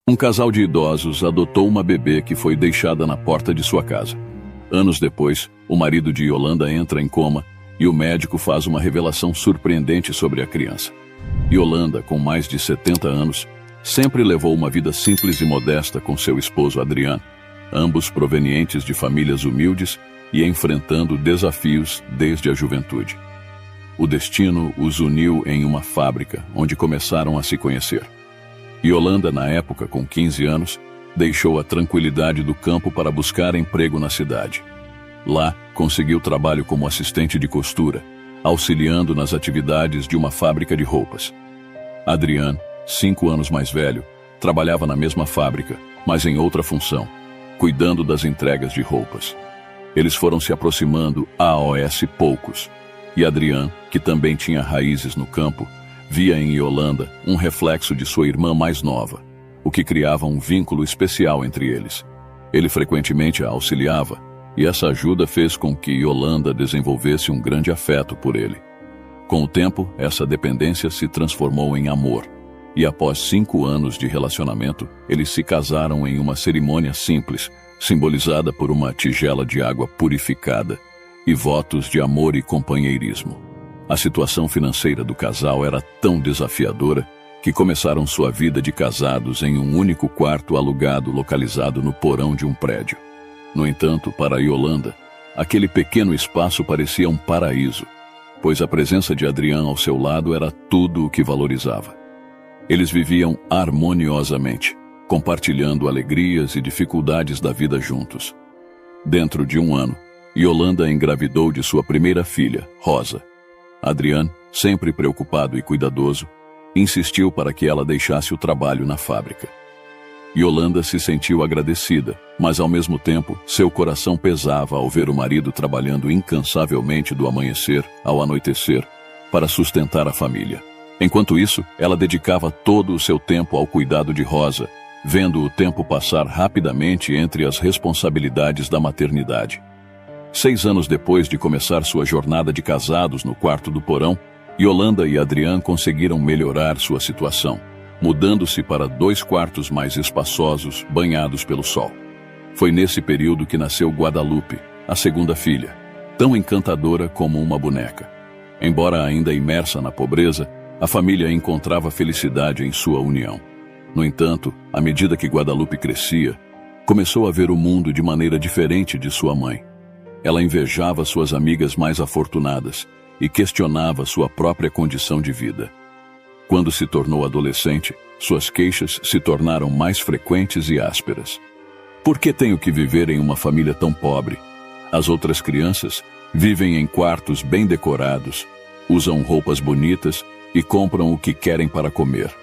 Um casal de idosos adotou uma bebê que foi deixada na porta de sua casa. Anos depois, o marido de Yolanda entra em coma e o médico faz uma revelação surpreendente sobre a criança. Yolanda, com mais de 70 anos, sempre levou uma vida simples e modesta com seu esposo Adrian, ambos provenientes de famílias humildes e enfrentando desafios desde a juventude. O destino os uniu em uma fábrica, onde começaram a se conhecer. Yolanda, na época, com 15 anos, deixou a tranquilidade do campo para buscar emprego na cidade. Lá, conseguiu trabalho como assistente de costura, auxiliando nas atividades de uma fábrica de roupas. Adrian, 5 anos mais velho, trabalhava na mesma fábrica, mas em outra função, cuidando das entregas de roupas. Eles foram se aproximando aos poucos, e Adrian, que também tinha raízes no campo, via em Yolanda um reflexo de sua irmã mais nova, o que criava um vínculo especial entre eles. Ele frequentemente a auxiliava, e essa ajuda fez com que Yolanda desenvolvesse um grande afeto por ele. Com o tempo, essa dependência se transformou em amor, e após 5 anos de relacionamento, eles se casaram em uma cerimônia simples, simbolizada por uma tigela de água purificada e votos de amor e companheirismo. A situação financeira do casal era tão desafiadora que começaram sua vida de casados em um único quarto alugado localizado no porão de um prédio. No entanto, para Yolanda, aquele pequeno espaço parecia um paraíso, pois a presença de Adrian ao seu lado era tudo o que valorizava. Eles viviam harmoniosamente, compartilhando alegrias e dificuldades da vida juntos. Dentro de 1 ano, Yolanda engravidou de sua primeira filha, Rosa. Adrian, sempre preocupado e cuidadoso, insistiu para que ela deixasse o trabalho na fábrica. Yolanda se sentiu agradecida, mas ao mesmo tempo, seu coração pesava ao ver o marido trabalhando incansavelmente do amanhecer ao anoitecer para sustentar a família. Enquanto isso, ela dedicava todo o seu tempo ao cuidado de Rosa, vendo o tempo passar rapidamente entre as responsabilidades da maternidade. 6 anos depois de começar sua jornada de casados no quarto do porão, Yolanda e Adrian conseguiram melhorar sua situação, mudando-se para 2 quartos mais espaçosos, banhados pelo sol. Foi nesse período que nasceu Guadalupe, a segunda filha, tão encantadora como uma boneca. Embora ainda imersa na pobreza, a família encontrava felicidade em sua união. No entanto, à medida que Guadalupe crescia, começou a ver o mundo de maneira diferente de sua mãe. Ela invejava suas amigas mais afortunadas e questionava sua própria condição de vida. Quando se tornou adolescente, suas queixas se tornaram mais frequentes e ásperas. Por que tenho que viver em uma família tão pobre? As outras crianças vivem em quartos bem decorados, usam roupas bonitas e compram o que querem para comer.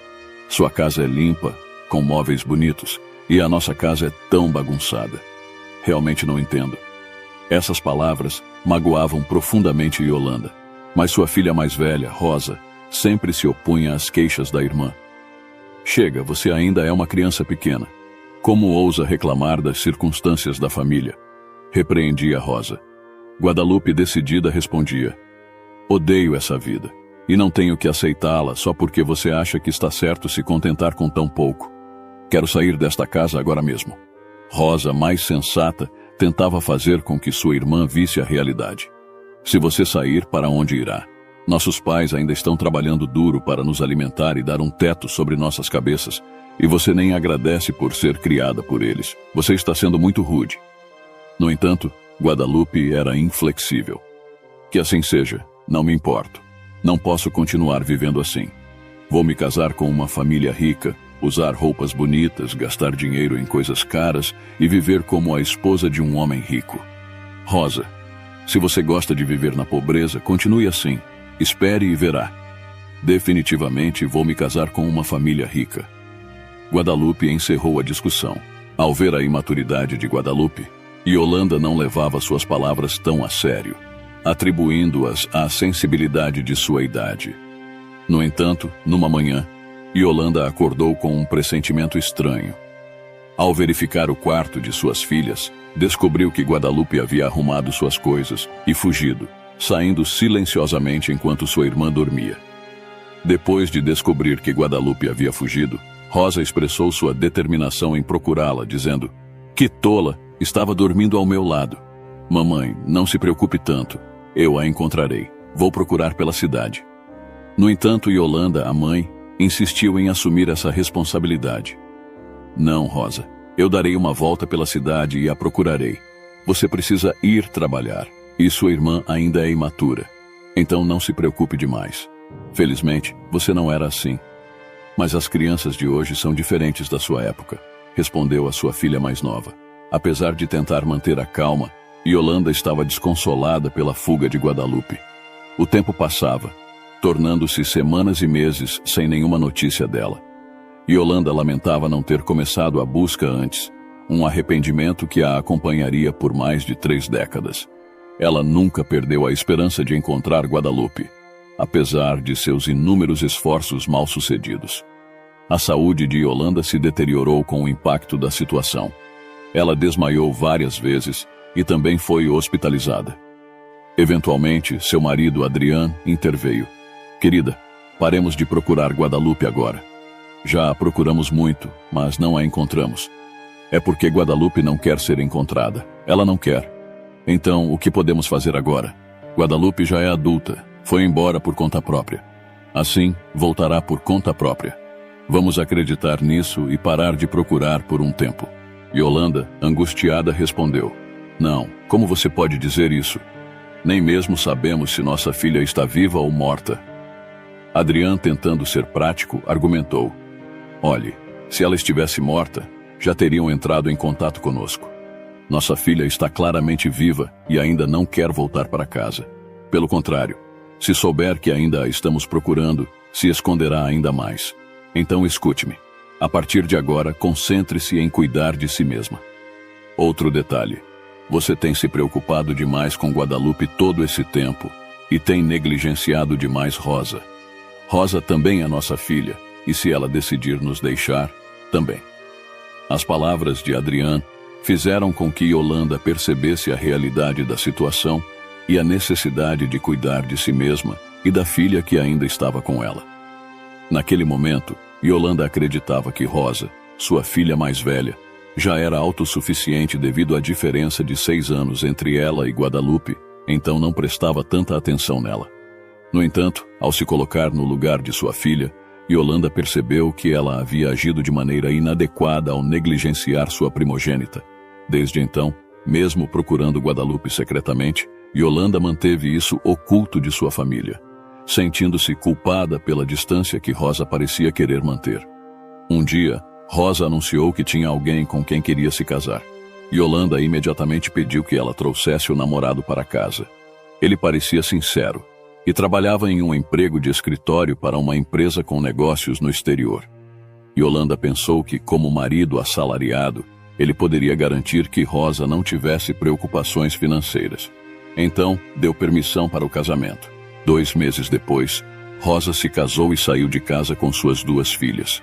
Sua casa é limpa, com móveis bonitos, e a nossa casa é tão bagunçada. Realmente não entendo. Essas palavras magoavam profundamente Yolanda, mas sua filha mais velha, Rosa, sempre se opunha às queixas da irmã. Chega, você ainda é uma criança pequena. Como ousa reclamar das circunstâncias da família? Repreendia Rosa. Guadalupe, decidida, respondia: odeio essa vida, e não tenho que aceitá-la só porque você acha que está certo se contentar com tão pouco. Quero sair desta casa agora mesmo. Rosa, mais sensata, tentava fazer com que sua irmã visse a realidade. Se você sair, para onde irá? Nossos pais ainda estão trabalhando duro para nos alimentar e dar um teto sobre nossas cabeças, e você nem agradece por ser criada por eles. Você está sendo muito rude. No entanto, Guadalupe era inflexível. Que assim seja, não me importo. Não posso continuar vivendo assim. Vou me casar com uma família rica, usar roupas bonitas, gastar dinheiro em coisas caras e viver como a esposa de um homem rico. Rosa, se você gosta de viver na pobreza, continue assim. Espere e verá. Definitivamente vou me casar com uma família rica. Guadalupe encerrou a discussão. Ao ver a imaturidade de Guadalupe, Yolanda não levava suas palavras tão a sério, atribuindo-as à sensibilidade de sua idade. No entanto, numa manhã, Yolanda acordou com um pressentimento estranho. Ao verificar o quarto de suas filhas, descobriu que Guadalupe havia arrumado suas coisas e fugido, saindo silenciosamente enquanto sua irmã dormia. Depois de descobrir que Guadalupe havia fugido, Rosa expressou sua determinação em procurá-la, dizendo: "Que tola, estava dormindo ao meu lado. Mamãe, não se preocupe tanto. Eu a encontrarei. Vou procurar pela cidade." No entanto, Yolanda, a mãe, insistiu em assumir essa responsabilidade. "Não, Rosa. Eu darei uma volta pela cidade e a procurarei. Você precisa ir trabalhar, e sua irmã ainda é imatura. Então não se preocupe demais. Felizmente, você não era assim." "Mas as crianças de hoje são diferentes da sua época", respondeu a sua filha mais nova. Apesar de tentar manter a calma, Yolanda estava desconsolada pela fuga de Guadalupe. O tempo passava, tornando-se semanas e meses sem nenhuma notícia dela. Yolanda lamentava não ter começado a busca antes, um arrependimento que a acompanharia por mais de 3 décadas. Ela nunca perdeu a esperança de encontrar Guadalupe, apesar de seus inúmeros esforços mal-sucedidos. A saúde de Yolanda se deteriorou com o impacto da situação. Ela desmaiou várias vezes e também foi hospitalizada. Eventualmente, seu marido, Adrian, interveio. "Querida, paremos de procurar Guadalupe agora. Já a procuramos muito, mas não a encontramos. É porque Guadalupe não quer ser encontrada. Ela não quer. Então, o que podemos fazer agora? Guadalupe já é adulta. Foi embora por conta própria. Assim, voltará por conta própria. Vamos acreditar nisso e parar de procurar por um tempo." Yolanda, angustiada, respondeu: "Não, como você pode dizer isso? Nem mesmo sabemos se nossa filha está viva ou morta." Adrian, tentando ser prático, argumentou: "Olhe, se ela estivesse morta, já teriam entrado em contato conosco. Nossa filha está claramente viva e ainda não quer voltar para casa. Pelo contrário, se souber que ainda a estamos procurando, se esconderá ainda mais. Então escute-me. A partir de agora, concentre-se em cuidar de si mesma. Outro detalhe. Você tem se preocupado demais com Guadalupe todo esse tempo e tem negligenciado demais Rosa. Rosa também é nossa filha, e se ela decidir nos deixar, também." As palavras de Adrian fizeram com que Yolanda percebesse a realidade da situação e a necessidade de cuidar de si mesma e da filha que ainda estava com ela. Naquele momento, Yolanda acreditava que Rosa, sua filha mais velha, já era autossuficiente devido à diferença de 6 anos entre ela e Guadalupe, então não prestava tanta atenção nela. No entanto, ao se colocar no lugar de sua filha, Yolanda percebeu que ela havia agido de maneira inadequada ao negligenciar sua primogênita. Desde então, mesmo procurando Guadalupe secretamente, Yolanda manteve isso oculto de sua família, sentindo-se culpada pela distância que Rosa parecia querer manter. Um dia, Rosa anunciou que tinha alguém com quem queria se casar. Yolanda imediatamente pediu que ela trouxesse o namorado para casa. Ele parecia sincero e trabalhava em um emprego de escritório para uma empresa com negócios no exterior. Yolanda pensou que, como marido assalariado, ele poderia garantir que Rosa não tivesse preocupações financeiras. Então, deu permissão para o casamento. 2 meses depois, Rosa se casou e saiu de casa com suas 2 filhas.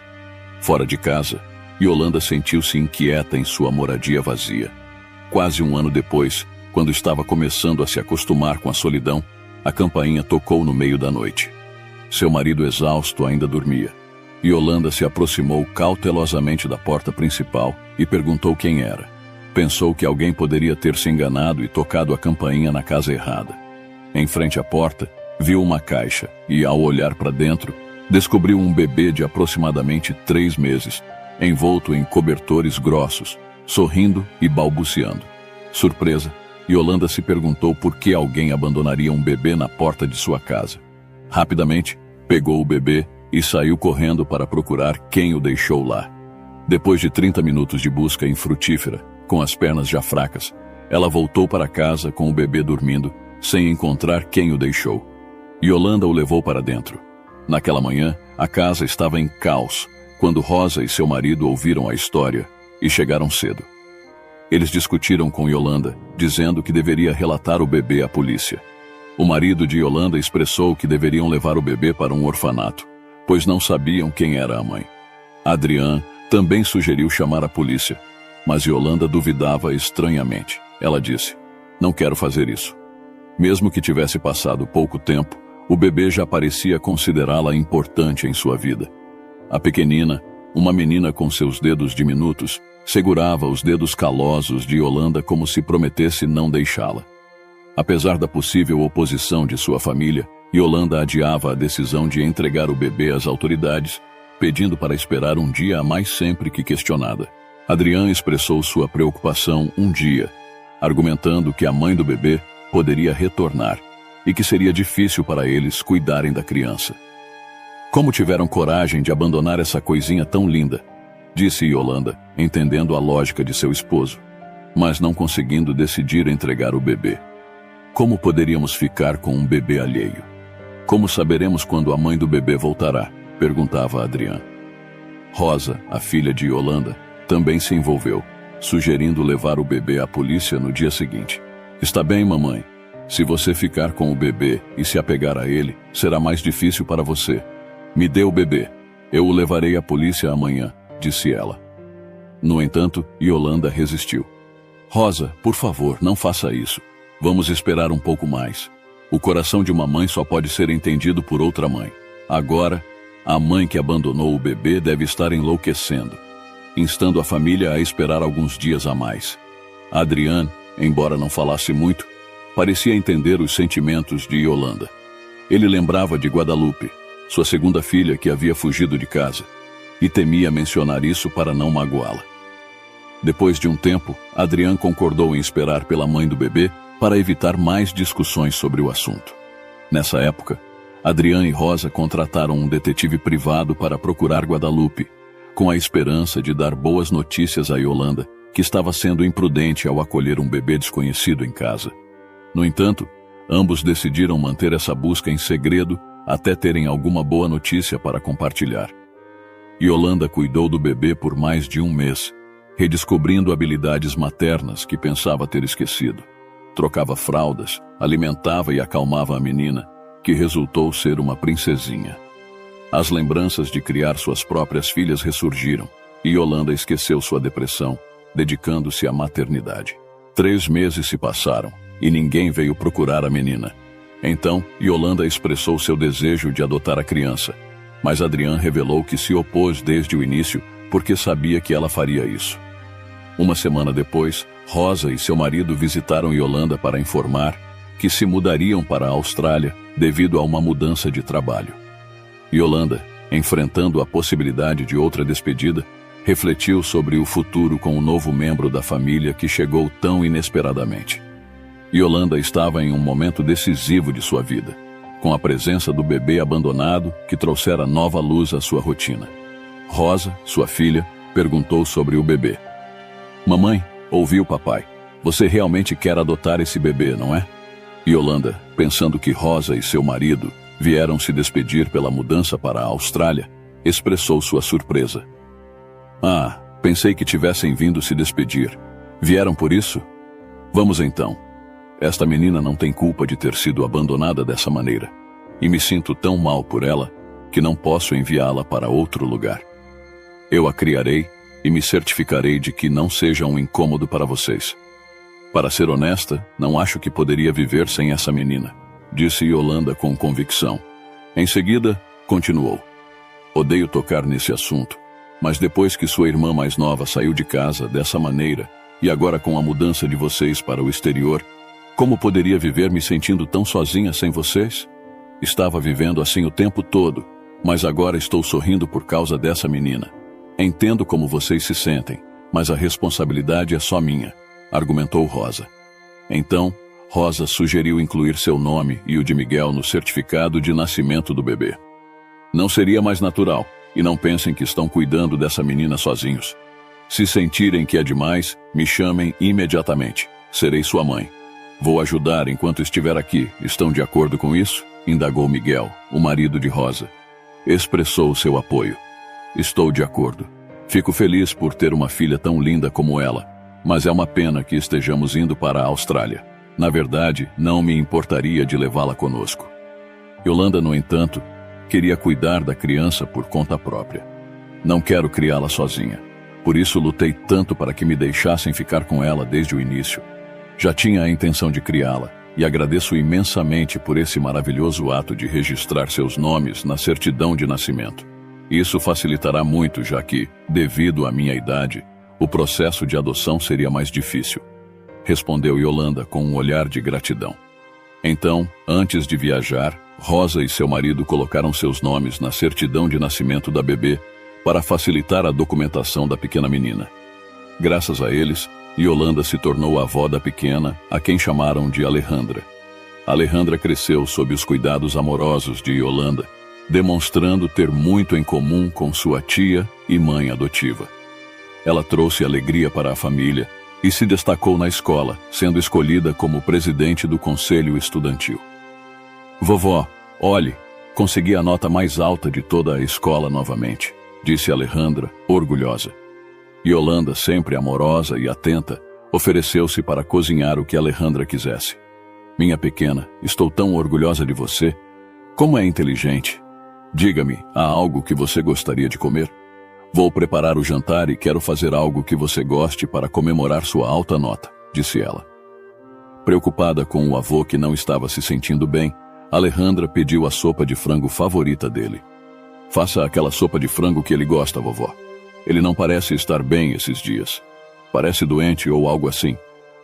Fora de casa, Yolanda sentiu-se inquieta em sua moradia vazia. Quase 1 ano depois, quando estava começando a se acostumar com a solidão, a campainha tocou no meio da noite. Seu marido exausto ainda dormia. Yolanda se aproximou cautelosamente da porta principal e perguntou quem era. Pensou que alguém poderia ter se enganado e tocado a campainha na casa errada. Em frente à porta, viu uma caixa e, ao olhar para dentro, descobriu um bebê de aproximadamente 3 meses, envolto em cobertores grossos, sorrindo e balbuciando. Surpresa, Yolanda se perguntou por que alguém abandonaria um bebê na porta de sua casa. Rapidamente, pegou o bebê e saiu correndo para procurar quem o deixou lá. Depois de 30 minutos de busca infrutífera, com as pernas já fracas, ela voltou para casa com o bebê dormindo, sem encontrar quem o deixou. Yolanda o levou para dentro. Naquela manhã, a casa estava em caos, quando Rosa e seu marido ouviram a história e chegaram cedo. Eles discutiram com Yolanda, dizendo que deveria relatar o bebê à polícia. O marido de Yolanda expressou que deveriam levar o bebê para um orfanato, pois não sabiam quem era a mãe. Adrian também sugeriu chamar a polícia, mas Yolanda duvidava estranhamente. Ela disse: "Não quero fazer isso." Mesmo que tivesse passado pouco tempo, o bebê já parecia considerá-la importante em sua vida. A pequenina, Uma menina com seus dedos diminutos segurava os dedos calosos de Yolanda como se prometesse não deixá-la. Apesar da possível oposição de sua família, Yolanda adiava a decisão de entregar o bebê às autoridades, pedindo para esperar um dia a mais sempre que questionada. Adrian expressou sua preocupação um dia, argumentando que a mãe do bebê poderia retornar e que seria difícil para eles cuidarem da criança. Como tiveram coragem de abandonar essa coisinha tão linda? Disse Yolanda, entendendo a lógica de seu esposo, mas não conseguindo decidir entregar o bebê. Como poderíamos ficar com um bebê alheio? Como saberemos quando a mãe do bebê voltará? Perguntava Adrian. Rosa, a filha de Yolanda, também se envolveu, sugerindo levar o bebê à polícia no dia seguinte. Está bem, mamãe. Se você ficar com o bebê e se apegar a ele, será mais difícil para você. Me dê o bebê. Eu o levarei à polícia amanhã, disse ela. No entanto, Yolanda resistiu. Rosa, por favor, não faça isso. Vamos esperar um pouco mais. O coração de uma mãe só pode ser entendido por outra mãe. Agora, a mãe que abandonou o bebê deve estar enlouquecendo, instando a família a esperar alguns dias a mais. Adrian, embora não falasse muito, parecia entender os sentimentos de Yolanda. Ele lembrava de Guadalupe, sua segunda filha que havia fugido de casa, e temia mencionar isso para não magoá-la. Depois de um tempo, Adrian concordou em esperar pela mãe do bebê para evitar mais discussões sobre o assunto. Nessa época, Adrian e Rosa contrataram um detetive privado para procurar Guadalupe, com a esperança de dar boas notícias a Yolanda, que estava sendo imprudente ao acolher um bebê desconhecido em casa. No entanto, ambos decidiram manter essa busca em segredo até terem alguma boa notícia para compartilhar. Yolanda cuidou do bebê por mais de um mês, redescobrindo habilidades maternas que pensava ter esquecido. Trocava fraldas, alimentava e acalmava a menina, que resultou ser uma princesinha. As lembranças de criar suas próprias filhas ressurgiram, e Yolanda esqueceu sua depressão, dedicando-se à maternidade. 3 meses se passaram, e ninguém veio procurar a menina. Então, Yolanda expressou seu desejo de adotar a criança, mas Adrian revelou que se opôs desde o início porque sabia que ela faria isso. Uma semana depois, Rosa e seu marido visitaram Yolanda para informar que se mudariam para a Austrália devido a uma mudança de trabalho. Yolanda, enfrentando a possibilidade de outra despedida, refletiu sobre o futuro com o novo membro da família que chegou tão inesperadamente. Yolanda estava em um momento decisivo de sua vida, com a presença do bebê abandonado que trouxera nova luz à sua rotina. Rosa, sua filha, perguntou sobre o bebê. Mamãe, ouviu papai, você realmente quer adotar esse bebê, não é? Yolanda, pensando que Rosa e seu marido vieram se despedir pela mudança para a Austrália, expressou sua surpresa. Ah, pensei que tivessem vindo se despedir. Vieram por isso? Vamos então. Esta menina não tem culpa de ter sido abandonada dessa maneira, e me sinto tão mal por ela que não posso enviá-la para outro lugar. Eu a criarei e me certificarei de que não seja um incômodo para vocês. Para ser honesta, não acho que poderia viver sem essa menina, disse Yolanda com convicção. Em seguida, continuou. Odeio tocar nesse assunto, mas depois que sua irmã mais nova saiu de casa dessa maneira, e agora com a mudança de vocês para o exterior, como poderia viver me sentindo tão sozinha sem vocês? Estava vivendo assim o tempo todo, mas agora estou sorrindo por causa dessa menina. Entendo como vocês se sentem, mas a responsabilidade é só minha, argumentou Rosa. Então, Rosa sugeriu incluir seu nome e o de Miguel no certificado de nascimento do bebê. Não seria mais natural, e não pensem que estão cuidando dessa menina sozinhos. Se sentirem que é demais, me chamem imediatamente. Serei sua mãe. Vou ajudar enquanto estiver aqui. Estão de acordo com isso? Indagou Miguel, o marido de Rosa. Expressou seu apoio. Estou de acordo. Fico feliz por ter uma filha tão linda como ela, mas é uma pena que estejamos indo para a Austrália. Na verdade, não me importaria de levá-la conosco. Yolanda, no entanto, queria cuidar da criança por conta própria. Não quero criá-la sozinha. Por isso lutei tanto para que me deixassem ficar com ela desde o início. Já tinha a intenção de criá-la, e agradeço imensamente por esse maravilhoso ato de registrar seus nomes na certidão de nascimento. Isso facilitará muito, já que, devido à minha idade, o processo de adoção seria mais difícil, respondeu Yolanda com um olhar de gratidão. Então, antes de viajar, Rosa e seu marido colocaram seus nomes na certidão de nascimento da bebê para facilitar a documentação da pequena menina. Graças a eles, Yolanda se tornou a avó da pequena, a quem chamaram de Alejandra. Alejandra cresceu sob os cuidados amorosos de Yolanda, demonstrando ter muito em comum com sua tia e mãe adotiva. Ela trouxe alegria para a família e se destacou na escola, sendo escolhida como presidente do conselho estudantil. Vovó, olhe, consegui a nota mais alta de toda a escola novamente, disse Alejandra, orgulhosa. Yolanda, sempre amorosa e atenta, ofereceu-se para cozinhar o que Alejandra quisesse. Minha pequena, estou tão orgulhosa de você. Como é inteligente. Diga-me, há algo que você gostaria de comer? Vou preparar o jantar e quero fazer algo que você goste para comemorar sua alta nota, disse ela. Preocupada com o avô que não estava se sentindo bem, Alejandra pediu a sopa de frango favorita dele. Faça aquela sopa de frango que ele gosta, vovó. Ele não parece estar bem esses dias. Parece doente ou algo assim.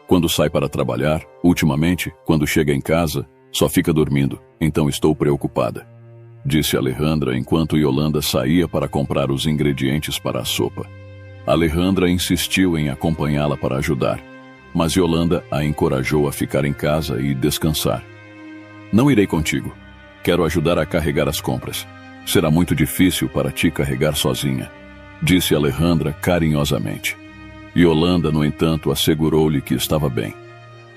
Quando sai para trabalhar, ultimamente, quando chega em casa, só fica dormindo, então estou preocupada, disse Alejandra enquanto Yolanda saía para comprar os ingredientes para a sopa. Alejandra insistiu em acompanhá-la para ajudar, mas Yolanda a encorajou a ficar em casa e descansar. Não irei contigo. Quero ajudar a carregar as compras. Será muito difícil para ti carregar sozinha, disse Alejandra carinhosamente. Yolanda, no entanto, assegurou-lhe que estava bem.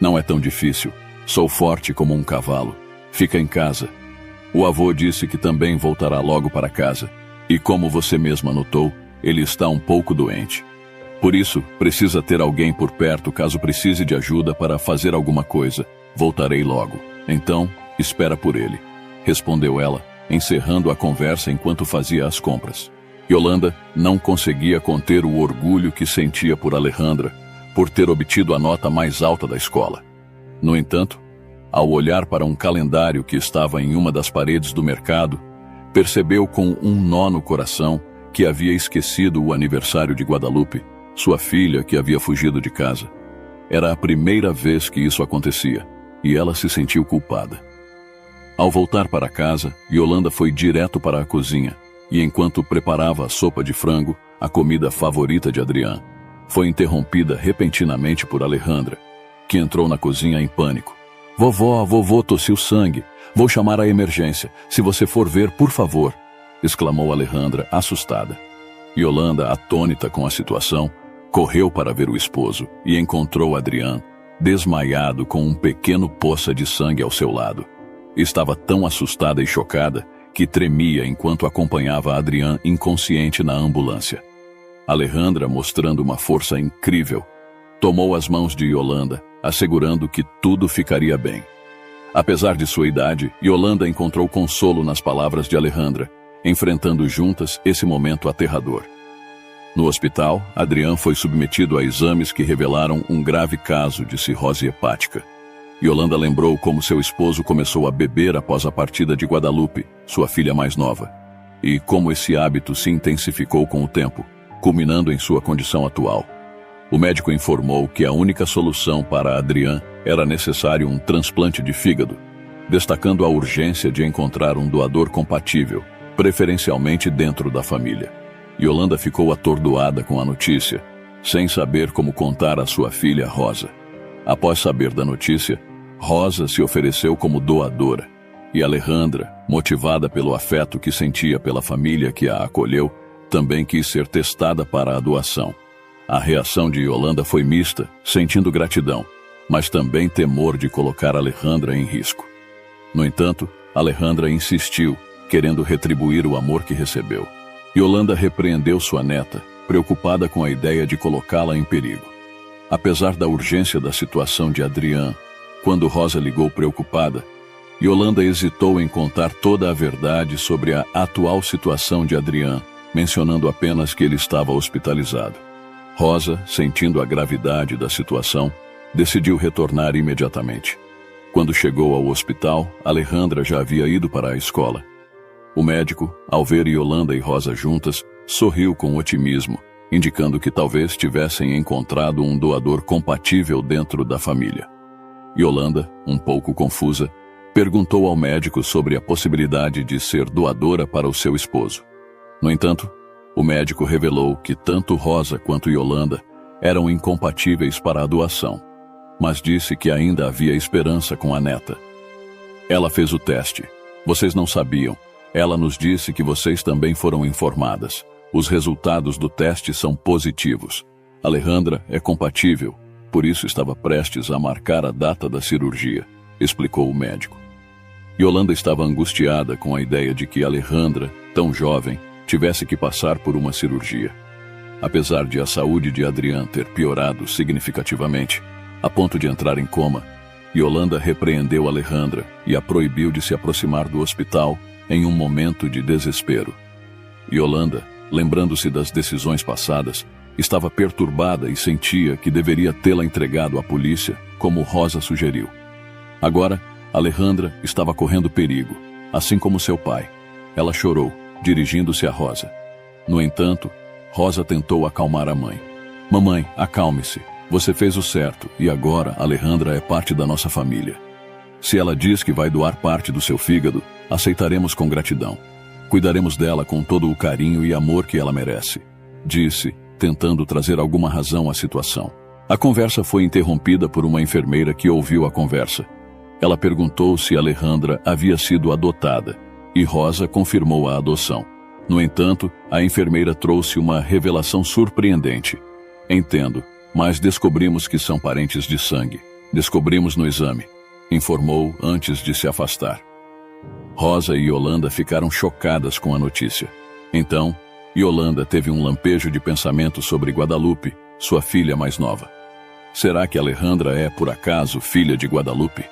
Não é tão difícil. Sou forte como um cavalo. Fica em casa. O avô disse que também voltará logo para casa. E como você mesma notou, ele está um pouco doente. Por isso, precisa ter alguém por perto caso precise de ajuda para fazer alguma coisa. Voltarei logo. Então, espera por ele, respondeu ela, encerrando a conversa enquanto fazia as compras. Yolanda não conseguia conter o orgulho que sentia por Alejandra, por ter obtido a nota mais alta da escola. No entanto, ao olhar para um calendário que estava em uma das paredes do mercado, percebeu com um nó no coração que havia esquecido o aniversário de Guadalupe, sua filha que havia fugido de casa. Era a primeira vez que isso acontecia, e ela se sentiu culpada. Ao voltar para casa, Yolanda foi direto para a cozinha, e enquanto preparava a sopa de frango, a comida favorita de Adrián, foi interrompida repentinamente por Alejandra, que entrou na cozinha em pânico. Vovô tossiu sangue. Vou chamar a emergência. Se você for ver, por favor, exclamou Alejandra, assustada. Yolanda, atônita com a situação, correu para ver o esposo e encontrou Adrián, desmaiado com um pequeno poça de sangue ao seu lado. Estava tão assustada e chocada que tremia enquanto acompanhava Adrián inconsciente na ambulância. Alejandra, mostrando uma força incrível, tomou as mãos de Yolanda, assegurando que tudo ficaria bem. Apesar de sua idade, Yolanda encontrou consolo nas palavras de Alejandra, enfrentando juntas esse momento aterrador. No hospital, Adrián foi submetido a exames que revelaram um grave caso de cirrose hepática. Yolanda lembrou como seu esposo começou a beber após a partida de Guadalupe, sua filha mais nova, e como esse hábito se intensificou com o tempo, culminando em sua condição atual. O médico informou que a única solução para Adrián era necessário um transplante de fígado, destacando a urgência de encontrar um doador compatível, preferencialmente dentro da família. Yolanda ficou atordoada com a notícia, sem saber como contar à sua filha Rosa. Após saber da notícia, Rosa se ofereceu como doadora, e Alejandra, motivada pelo afeto que sentia pela família que a acolheu, também quis ser testada para a doação. A reação de Yolanda foi mista, sentindo gratidão, mas também temor de colocar Alejandra em risco. No entanto, Alejandra insistiu, querendo retribuir o amor que recebeu. Yolanda repreendeu sua neta, preocupada com a ideia de colocá-la em perigo. Apesar da urgência da situação de Adrián, quando Rosa ligou preocupada, Yolanda hesitou em contar toda a verdade sobre a atual situação de Adrián, mencionando apenas que ele estava hospitalizado. Rosa, sentindo a gravidade da situação, decidiu retornar imediatamente. Quando chegou ao hospital, Alejandra já havia ido para a escola. O médico, ao ver Yolanda e Rosa juntas, sorriu com otimismo, indicando que talvez tivessem encontrado um doador compatível dentro da família. Yolanda, um pouco confusa, perguntou ao médico sobre a possibilidade de ser doadora para o seu esposo. No entanto, o médico revelou que tanto Rosa quanto Yolanda eram incompatíveis para a doação, mas disse que ainda havia esperança com a neta. Ela fez o teste. Vocês não sabiam. Ela nos disse que vocês também foram informadas. Os resultados do teste são positivos. Alejandra é compatível, por isso estava prestes a marcar a data da cirurgia, explicou o médico. Yolanda estava angustiada com a ideia de que Alejandra, tão jovem, tivesse que passar por uma cirurgia. Apesar de a saúde de Adrián ter piorado significativamente, a ponto de entrar em coma, Yolanda repreendeu Alejandra e a proibiu de se aproximar do hospital em um momento de desespero. Yolanda, lembrando-se das decisões passadas, estava perturbada e sentia que deveria tê-la entregado à polícia, como Rosa sugeriu. Agora, Alejandra estava correndo perigo, assim como seu pai. Ela chorou, dirigindo-se a Rosa. No entanto, Rosa tentou acalmar a mãe. Mamãe, acalme-se. Você fez o certo e agora Alejandra é parte da nossa família. Se ela diz que vai doar parte do seu fígado, aceitaremos com gratidão. Cuidaremos dela com todo o carinho e amor que ela merece, disse, tentando trazer alguma razão à situação. A conversa foi interrompida por uma enfermeira que ouviu a conversa. Ela perguntou se Alejandra havia sido adotada, e Rosa confirmou a adoção. No entanto, a enfermeira trouxe uma revelação surpreendente. Entendo, mas descobrimos que são parentes de sangue. Descobrimos no exame, informou antes de se afastar. Rosa e Yolanda ficaram chocadas com a notícia. Então, Yolanda teve um lampejo de pensamento sobre Guadalupe, sua filha mais nova. Será que Alejandra é, por acaso, filha de Guadalupe?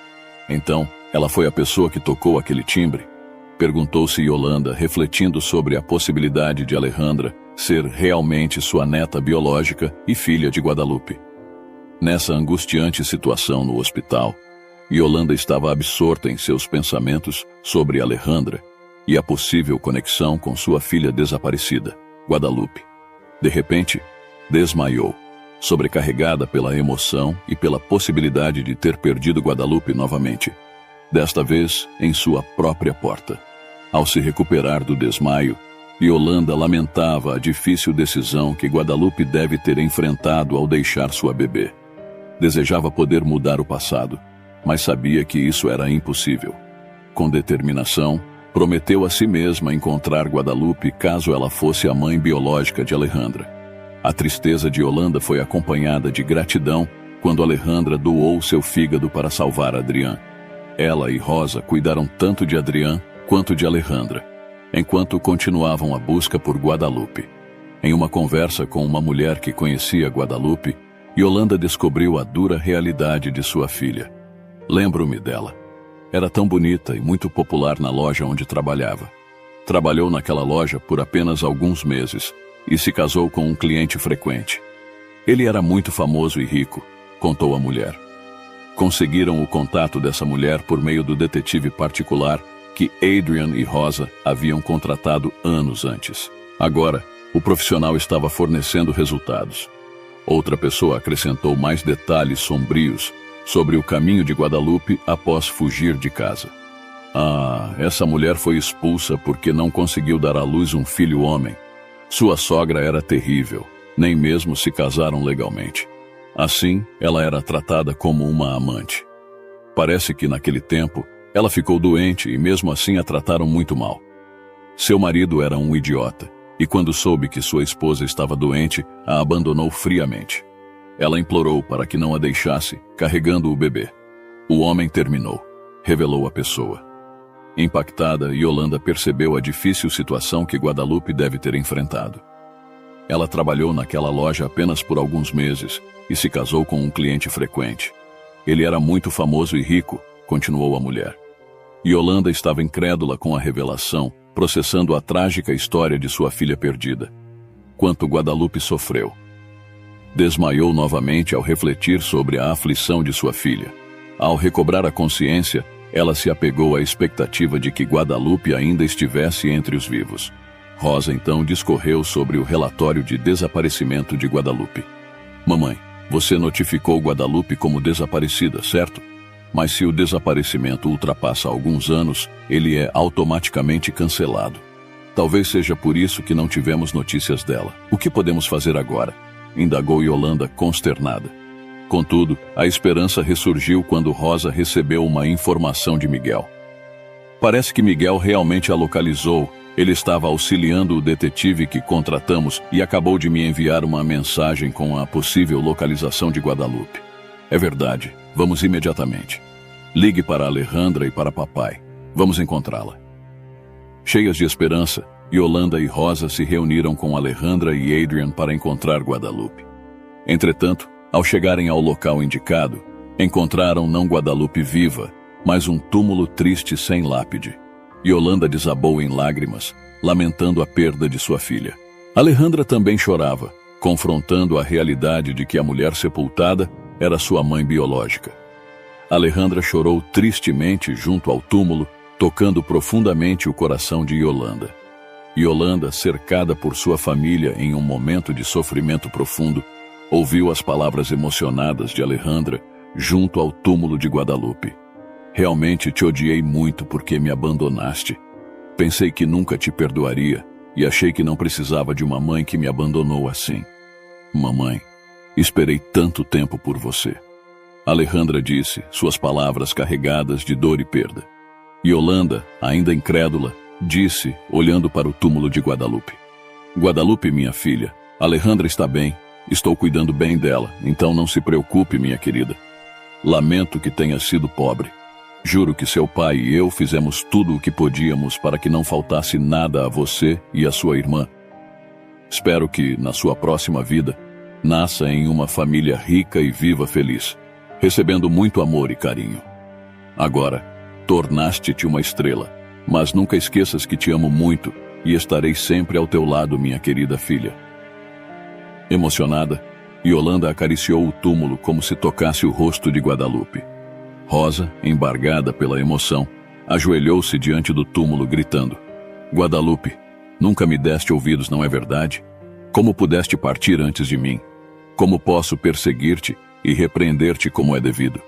Então, ela foi a pessoa que tocou aquele timbre? Perguntou-se Yolanda, refletindo sobre a possibilidade de Alejandra ser realmente sua neta biológica e filha de Guadalupe. Nessa angustiante situação no hospital, Yolanda estava absorta em seus pensamentos sobre Alejandra e a possível conexão com sua filha desaparecida, Guadalupe. De repente, desmaiou, sobrecarregada pela emoção e pela possibilidade de ter perdido Guadalupe novamente, desta vez em sua própria porta. Ao se recuperar do desmaio, Yolanda lamentava a difícil decisão que Guadalupe deve ter enfrentado ao deixar sua bebê. Desejava poder mudar o passado, mas sabia que isso era impossível. Com determinação, prometeu a si mesma encontrar Guadalupe caso ela fosse a mãe biológica de Alejandra. A tristeza de Yolanda foi acompanhada de gratidão quando Alejandra doou seu fígado para salvar Adrián. Ela e Rosa cuidaram tanto de Adrián quanto de Alejandra, enquanto continuavam a busca por Guadalupe. Em uma conversa com uma mulher que conhecia Guadalupe, Yolanda descobriu a dura realidade de sua filha. Lembro-me dela. Era tão bonita e muito popular na loja onde trabalhava. Trabalhou naquela loja por apenas alguns meses e se casou com um cliente frequente. Ele era muito famoso e rico, contou a mulher. Conseguiram o contato dessa mulher por meio do detetive particular que Adrián e Rosa haviam contratado anos antes. Agora, o profissional estava fornecendo resultados. Outra pessoa acrescentou mais detalhes sombrios sobre o caminho de Guadalupe após fugir de casa. Essa mulher foi expulsa porque não conseguiu dar à luz um filho homem. Sua sogra era terrível, nem mesmo se casaram legalmente. Assim, ela era tratada como uma amante. Parece que naquele tempo, ela ficou doente e mesmo assim a trataram muito mal. Seu marido era um idiota, e quando soube que sua esposa estava doente, a abandonou friamente. Ela implorou para que não a deixasse, carregando o bebê. O homem terminou, revelou a pessoa. Impactada, Yolanda percebeu a difícil situação que Guadalupe deve ter enfrentado. Ela trabalhou naquela loja apenas por alguns meses e se casou com um cliente frequente. Ele era muito famoso e rico, continuou a mulher. Yolanda estava incrédula com a revelação, processando a trágica história de sua filha perdida. Quanto Guadalupe sofreu. Desmaiou novamente ao refletir sobre a aflição de sua filha. Ao recobrar a consciência, Ela se apegou à expectativa de que Guadalupe ainda estivesse entre os vivos. Rosa então discorreu sobre o relatório de desaparecimento de Guadalupe. Mamãe, você notificou Guadalupe como desaparecida, certo? Mas se o desaparecimento ultrapassa alguns anos, ele é automaticamente cancelado. Talvez seja por isso que não tivemos notícias dela. O que podemos fazer agora? Indagou Yolanda, consternada. Contudo, a esperança ressurgiu quando Rosa recebeu uma informação de Miguel. Parece que Miguel realmente a localizou. Ele estava auxiliando o detetive que contratamos e acabou de me enviar uma mensagem com a possível localização de Guadalupe. É verdade, vamos imediatamente. Ligue para Alejandra e para papai. Vamos encontrá-la. Cheias de esperança, Yolanda e Rosa se reuniram com Alejandra e Adrian para encontrar Guadalupe. Entretanto, ao chegarem ao local indicado, encontraram não Guadalupe viva, mas um túmulo triste sem lápide. Yolanda desabou em lágrimas, lamentando a perda de sua filha. Alejandra também chorava, confrontando a realidade de que a mulher sepultada era sua mãe biológica. Alejandra chorou tristemente junto ao túmulo, tocando profundamente o coração de Yolanda. Yolanda, cercada por sua família em um momento de sofrimento profundo, ouviu as palavras emocionadas de Alejandra junto ao túmulo de Guadalupe. Realmente te odiei muito porque me abandonaste. Pensei que nunca te perdoaria e achei que não precisava de uma mãe que me abandonou assim. Mamãe, esperei tanto tempo por você. Alejandra disse, suas palavras carregadas de dor e perda. Yolanda, ainda incrédula, disse, olhando para o túmulo de Guadalupe. Guadalupe, minha filha, Alejandra está bem. Estou cuidando bem dela, então não se preocupe, minha querida. Lamento que tenha sido pobre. Juro que seu pai e eu fizemos tudo o que podíamos para que não faltasse nada a você e a sua irmã. Espero que, na sua próxima vida, nasça em uma família rica e viva feliz, recebendo muito amor e carinho. Agora, tornaste-te uma estrela, mas nunca esqueças que te amo muito e estarei sempre ao teu lado, minha querida filha. Emocionada, Yolanda acariciou o túmulo como se tocasse o rosto de Guadalupe. Rosa, embargada pela emoção, ajoelhou-se diante do túmulo gritando: Guadalupe, nunca me deste ouvidos, não é verdade? Como pudeste partir antes de mim? Como posso perseguir-te e repreender-te como é devido?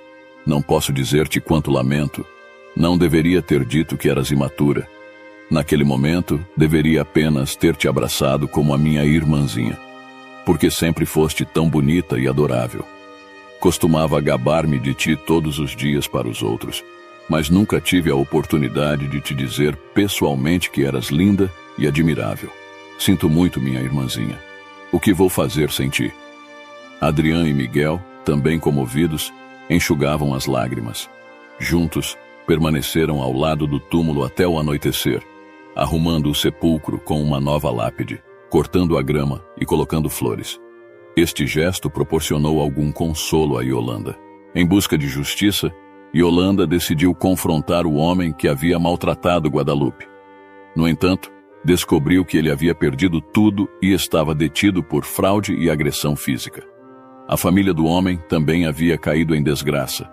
Não posso dizer-te quanto lamento. Não deveria ter dito que eras imatura. Naquele momento, deveria apenas ter te abraçado como a minha irmãzinha, porque sempre foste tão bonita e adorável. Costumava gabar-me de ti todos os dias para os outros, mas nunca tive a oportunidade de te dizer pessoalmente que eras linda e admirável. Sinto muito, minha irmãzinha. O que vou fazer sem ti? Adrian e Miguel, também comovidos, enxugavam as lágrimas. Juntos, permaneceram ao lado do túmulo até o anoitecer, arrumando o sepulcro com uma nova lápide, cortando a grama e colocando flores. Este gesto proporcionou algum consolo a Yolanda. Em busca de justiça, Yolanda decidiu confrontar o homem que havia maltratado Guadalupe. No entanto, descobriu que ele havia perdido tudo e estava detido por fraude e agressão física. A família do homem também havia caído em desgraça.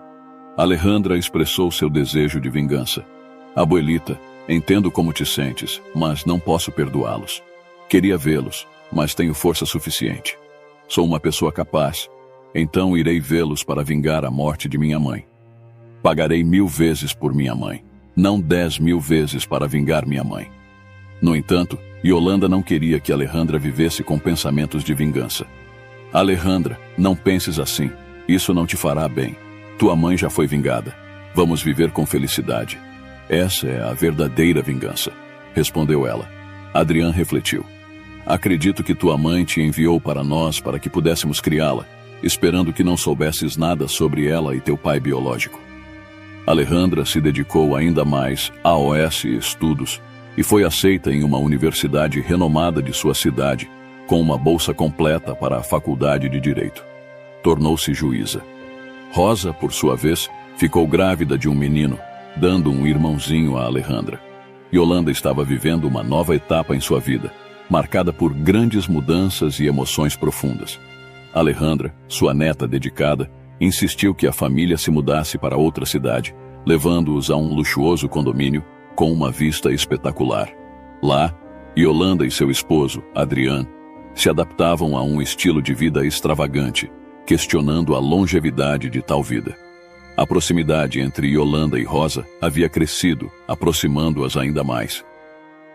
Alejandra expressou seu desejo de vingança. Abuelita, entendo como te sentes, mas não posso perdoá-los. Queria vê-los, mas tenho força suficiente. Sou uma pessoa capaz, então irei vê-los para vingar a morte de minha mãe. Pagarei 1000 vezes por minha mãe, não 10.000 vezes para vingar minha mãe. No entanto, Yolanda não queria que Alejandra vivesse com pensamentos de vingança. Alejandra, não penses assim, isso não te fará bem. Tua mãe já foi vingada. Vamos viver com felicidade. Essa é a verdadeira vingança, respondeu ela. Adrian refletiu. Acredito que tua mãe te enviou para nós para que pudéssemos criá-la, esperando que não soubesses nada sobre ela e teu pai biológico. Alejandra se dedicou ainda mais a OS e estudos e foi aceita em uma universidade renomada de sua cidade, com uma bolsa completa para a faculdade de Direito. Tornou-se juíza. Rosa, por sua vez, ficou grávida de um menino, dando um irmãozinho a Alejandra. Yolanda estava vivendo uma nova etapa em sua vida, marcada por grandes mudanças e emoções profundas. Alejandra, sua neta dedicada, insistiu que a família se mudasse para outra cidade, levando-os a um luxuoso condomínio com uma vista espetacular. Lá, Yolanda e seu esposo, Adrian, se adaptavam a um estilo de vida extravagante, questionando a longevidade de tal vida. A proximidade entre Yolanda e Rosa havia crescido, aproximando-as ainda mais.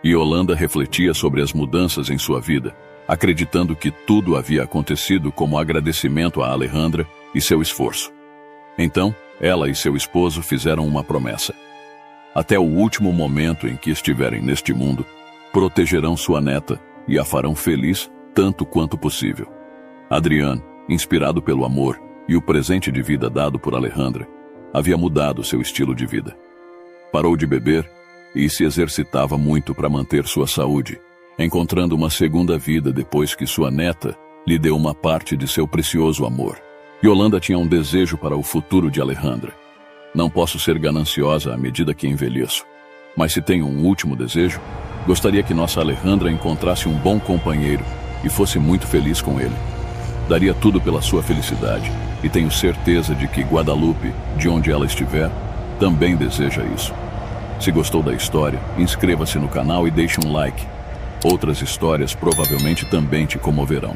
Yolanda refletia sobre as mudanças em sua vida, acreditando que tudo havia acontecido como agradecimento a Alejandra e seu esforço. Então, ela e seu esposo fizeram uma promessa. Até o último momento em que estiverem neste mundo, protegerão sua neta e a farão feliz tanto quanto possível. Adrian, inspirado pelo amor e o presente de vida dado por Alejandra, havia mudado seu estilo de vida. Parou de beber e se exercitava muito para manter sua saúde, encontrando uma segunda vida depois que sua neta lhe deu uma parte de seu precioso amor. Yolanda tinha um desejo para o futuro de Alejandra. Não posso ser gananciosa à medida que envelheço, mas se tenho um último desejo, gostaria que nossa Alejandra encontrasse um bom companheiro e fosse muito feliz com ele. Daria tudo pela sua felicidade e tenho certeza de que Guadalupe, de onde ela estiver, também deseja isso. Se gostou da história, inscreva-se no canal e deixe um like. Outras histórias provavelmente também te comoverão.